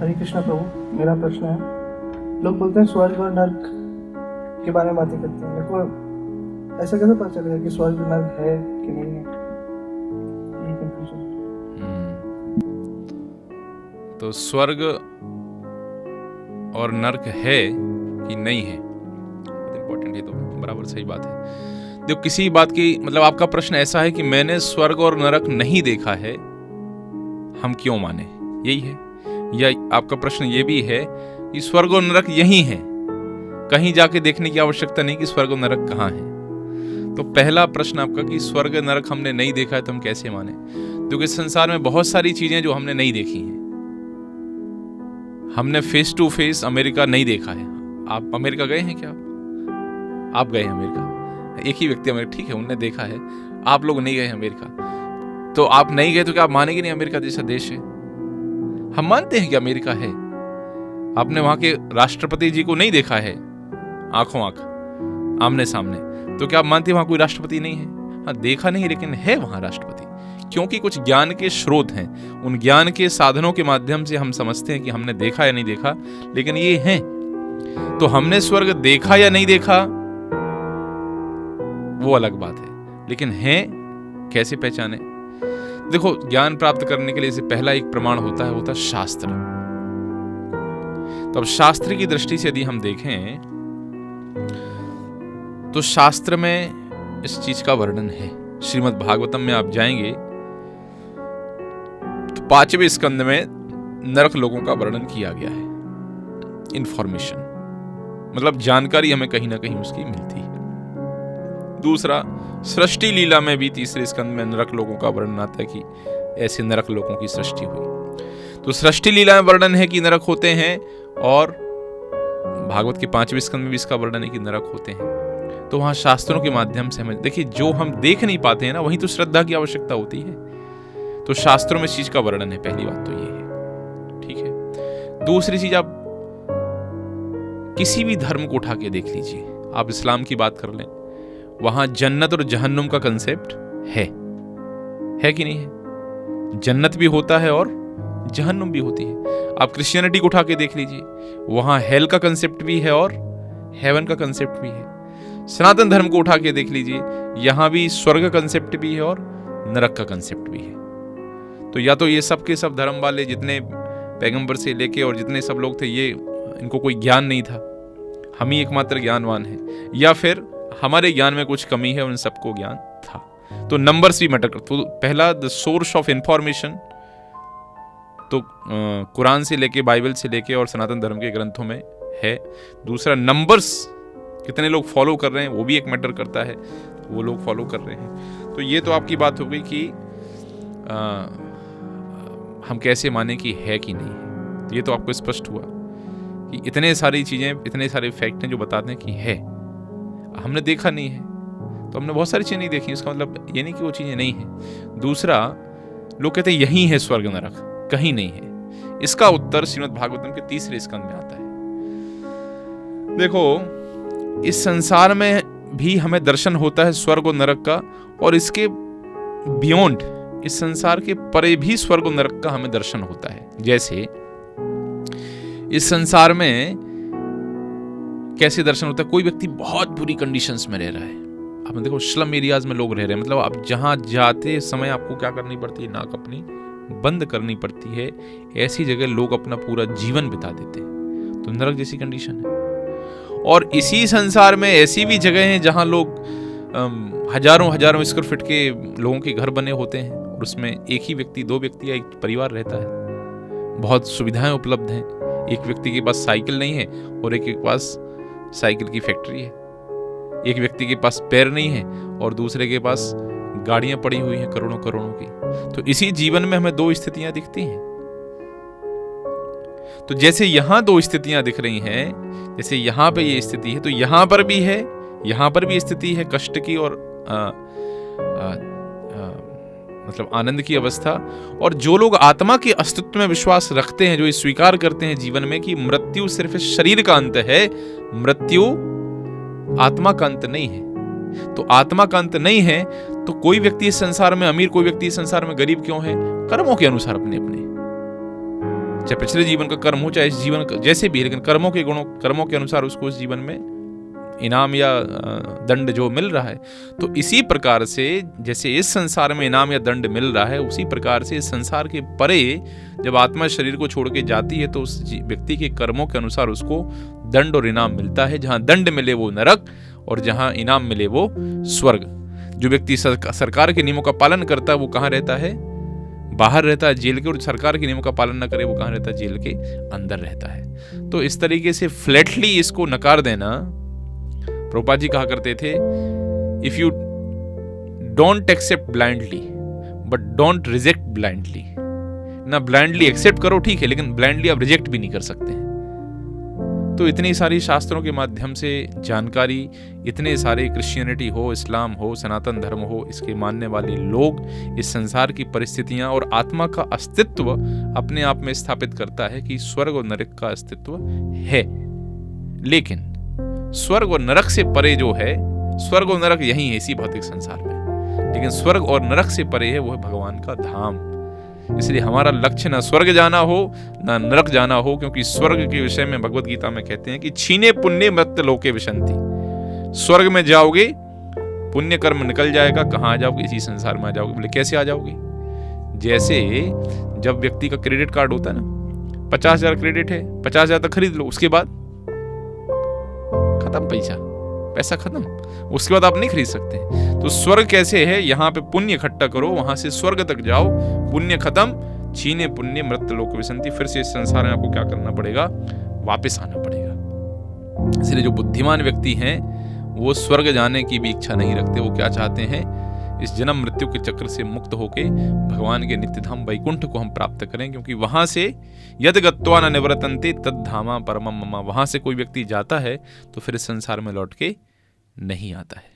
हरे कृष्णा प्रभु, मेरा प्रश्न है, लोग बोलते हैं स्वर्ग और नर्क के बारे में बातें करते हैं, मेरे को ऐसा कैसे पता चलेगा कि स्वर्ग नर्क है कि नहीं है? ये कंफ्यूजन। तो स्वर्ग और नर्क है कि नहीं है, बहुत इंपॉर्टेंट है, तो बराबर सही बात है। देखो, किसी बात की मतलब आपका प्रश्न ऐसा है कि मैंने स्वर्ग और नरक नहीं देखा है, हम क्यों माने, यही है? या आपका प्रश्न ये भी है कि स्वर्ग और नरक यही है, कहीं जाके देखने की आवश्यकता नहीं कि स्वर्ग और नरक कहाँ है? तो पहला प्रश्न आपका कि स्वर्ग नरक हमने नहीं देखा है तो हम कैसे माने? क्योंकि संसार में बहुत सारी चीजें जो हमने नहीं देखी हैं। हमने फेस टू फेस अमेरिका नहीं देखा है। आप अमेरिका गए हैं क्या? आप गए हैं अमेरिका? एक ही व्यक्ति अमेरिका, ठीक है, उन्होंने देखा है, आप लोग नहीं गए अमेरिका। तो आप नहीं गए तो क्या आप मानेंगे नहीं अमेरिका जैसा देश है? हम मानते हैं कि अमेरिका है। आपने वहां के राष्ट्रपति जी को नहीं देखा है आंखों आंख, आमने सामने, तो क्या आप मानते हैं वहां कोई राष्ट्रपति नहीं है? हाँ, देखा नहीं, लेकिन है वहां राष्ट्रपति, क्योंकि कुछ ज्ञान के स्रोत हैं। उन ज्ञान के साधनों के माध्यम से हम समझते हैं कि हमने देखा या नहीं देखा, लेकिन ये है। तो हमने स्वर्ग देखा या नहीं देखा वो अलग बात है, लेकिन है कैसे पहचाने? देखो, ज्ञान प्राप्त करने के लिए से पहला एक प्रमाण होता है शास्त्र। तो अब शास्त्र की दृष्टि से यदि हम देखें तो शास्त्र में इस चीज का वर्णन है। श्रीमद् भागवतम में आप जाएंगे तो 5वें स्कंद में नरक लोगों का वर्णन किया गया है। इंफॉर्मेशन मतलब जानकारी हमें कहीं ना कहीं उसकी मिलती है। दूसरा, सृष्टि लीला में भी 3रे स्कंद में नरक लोगों का वर्णन आता है कि ऐसे नरक लोगों की सृष्टि हुई। तो सृष्टि लीला में वर्णन है कि नरक होते हैं, और भागवत के 5वें स्कंद में भी इसका वर्णन है कि नरक होते हैं। तो वहां शास्त्रों के माध्यम से हमें देखिए, जो हम देख नहीं पाते हैं ना, वहीं तो श्रद्धा की आवश्यकता होती है। तो शास्त्रों में इस चीज का वर्णन है, पहली बात तो ये है, ठीक है। दूसरी चीज, आप किसी भी धर्म को उठा के देख लीजिए, आप इस्लाम की बात कर लें, वहां जन्नत और जहन्नुम का कंसेप्ट है कि नहीं है? जन्नत भी होता है और जहन्नुम भी होती है। आप क्रिश्चियनिटी को उठा के देख लीजिए, वहां हेल का कंसेप्ट भी है और हेवन का कंसेप्ट भी है। सनातन धर्म को उठा के देख लीजिए, यहां भी स्वर्ग का कंसेप्ट भी है और नरक का कंसेप्ट भी है। तो या तो ये सब के सब धर्म वाले, जितने पैगंबर से लेके और जितने सब लोग थे, ये इनको कोई ज्ञान नहीं था, हम ही एकमात्र ज्ञानवान हैं, या फिर हमारे ज्ञान में कुछ कमी है, उन सबको ज्ञान था। तो नंबर्स भी मैटर करते। तो पहला, द सोर्स ऑफ इंफॉर्मेशन तो कुरान से लेके, बाइबल से लेके और सनातन धर्म के ग्रंथों में है। दूसरा, नंबर्स कितने लोग फॉलो कर रहे हैं वो भी एक मैटर करता है, वो लोग फॉलो कर रहे हैं। तो ये तो आपकी बात हो गई कि हम कैसे माने कि है कि नहीं है। तो ये तो आपको स्पष्ट हुआ कि इतने सारी चीजें, इतने सारे फैक्ट हैं जो बताते हैं कि है। हमने देखा नहीं है तो हमने बहुत सारी चीजें नहीं देखी, इसका मतलब ये नहीं कि वो चीजें नहीं है। दूसरा, लोग कहते हैं यही है स्वर्ग नरक, कहीं नहीं है। इसका उत्तर श्रीमद् भागवतम के 3रे स्कंद में आता है। देखो, इस संसार में भी हमें दर्शन होता है स्वर्ग और नरक का, और इसके बियॉन्ड, इस संसार के परे भी स्वर्ग और नरक का हमें दर्शन होता है। जैसे इस संसार में कैसे दर्शन होता है? कोई व्यक्ति बहुत बुरी कंडीशंस में रह रहा है, आपने देखो स्लम एरियाज में लोग रह रहे हैं, मतलब आप जहां जाते समय आपको क्या करनी पड़ती है? नाक अपनी बंद करनी पड़ती है। ऐसी जगह लोग अपना पूरा जीवन बिता देते हैं, तो नरक जैसी कंडीशन है। और इसी संसार में ऐसी भी जगह हैं जहां लोग हजारों स्क्वायर फीट के लोगों के घर बने होते हैं, और उसमें एक ही व्यक्ति, 2 व्यक्ति या एक परिवार रहता है। बहुत सुविधाएं उपलब्ध हैं। एक व्यक्ति के पास साइकिल नहीं है और एक के पास साइकिल की फैक्ट्री है। एक व्यक्ति के पास पैर नहीं है और दूसरे के पास गाड़ियां पड़ी हुई हैं करोड़ों की। तो इसी जीवन में हमें 2 स्थितियां दिखती हैं। तो जैसे यहां 2 स्थितियां दिख रही हैं, जैसे यहां पे ये स्थिति है, तो यहां पर भी है, यहां पर भी स्थिति है कष्ट की और मतलब आनंद की अवस्था। और जो लोग आत्मा के अस्तित्व में विश्वास रखते हैं, जो ये स्वीकार करते हैं जीवन में कि मृत्यु सिर्फ शरीर का अंत है, मृत्यु आत्मा का अंत नहीं है। तो आत्मा का अंत नहीं है तो कोई व्यक्ति इस संसार में अमीर, कोई व्यक्ति इस संसार में गरीब क्यों है? कर्मों के अनुसार अपने अपने। चाहे पिछले जीवन का कर्म हो, चाहे इस जीवन का, जैसे भी, लेकिन कर्मों के अनुसार उसको इस जीवन में इनाम या दंड जो मिल रहा है। तो इसी प्रकार से जैसे इस संसार में इनाम या दंड मिल रहा है, उसी प्रकार से इस संसार के परे जब आत्मा शरीर को छोड़ के जाती है तो उस व्यक्ति के कर्मों के अनुसार उसको दंड और इनाम मिलता है। जहां दंड मिले वो नरक और जहां इनाम मिले वो स्वर्ग। जो व्यक्ति सरकार के नियमों का पालन करता है वो कहाँ रहता है? बाहर रहता है, जेल के। और सरकार के नियमों का पालन न करे वो कहाँ रहता है? जेल के अंदर रहता है। तो इस तरीके से फ्लैटली इसको नकार देना, प्रभुपाद जी कहा करते थे, if you don't accept blindly but don't reject blindly. ना ब्लाइंडली एक्सेप्ट करो, ठीक है, लेकिन ब्लाइंडली आप रिजेक्ट भी नहीं कर सकते हैं। तो इतनी सारी शास्त्रों के माध्यम से जानकारी, इतने सारे क्रिश्चियनिटी हो, इस्लाम हो, सनातन धर्म हो, इसके मानने वाले लोग इस संसार की परिस्थितियां और आत्मा का अस्तित्व अपने आप में स्थापित करता है कि स्वर्ग और नरक का अस्तित्व है। लेकिन स्वर्ग और नरक से परे जो है, स्वर्ग और नरक यही है इसी भौतिक संसार में, लेकिन स्वर्ग और नरक से परे है वो है भगवान का धाम। इसलिए हमारा लक्ष्य ना स्वर्ग जाना हो ना नरक जाना हो, क्योंकि स्वर्ग के विषय में भगवत गीता में कहते हैं कि छीने पुण्य मृत्य लोके विशंति। स्वर्ग में जाओगे, पुण्य कर्म निकल जाएगा, कहाँ आ जाओगे? इसी संसार में आ जाओगे। बोले कैसे आ जाओगे? जैसे जब व्यक्ति का क्रेडिट कार्ड होता है ना, 50,000 क्रेडिट है, 50,000 तक खरीद लो, उसके बाद खत्म, पैसा खत्म, उसके बाद आप नहीं खरीद सकते। तो स्वर्ग कैसे है? यहाँ पे पुण्य इकट्ठा करो, वहां से स्वर्ग तक जाओ, पुण्य खत्म, छीने पुण्य मृत्य लोक विशंति। फिर से इस संसार में आपको क्या करना पड़ेगा? वापस आना पड़ेगा। इसलिए जो बुद्धिमान व्यक्ति हैं वो स्वर्ग जाने की भी इच्छा नहीं रखते। वो क्या चाहते हैं? इस जन्म मृत्यु के चक्र से मुक्त होके भगवान के नित्यधाम वैकुंठ को हम प्राप्त करें, क्योंकि वहां से यद गत्वा न निवर्तन्ते तद धामा परमम मम, वहां से कोई व्यक्ति जाता है तो फिर इस संसार में लौट के नहीं आता है।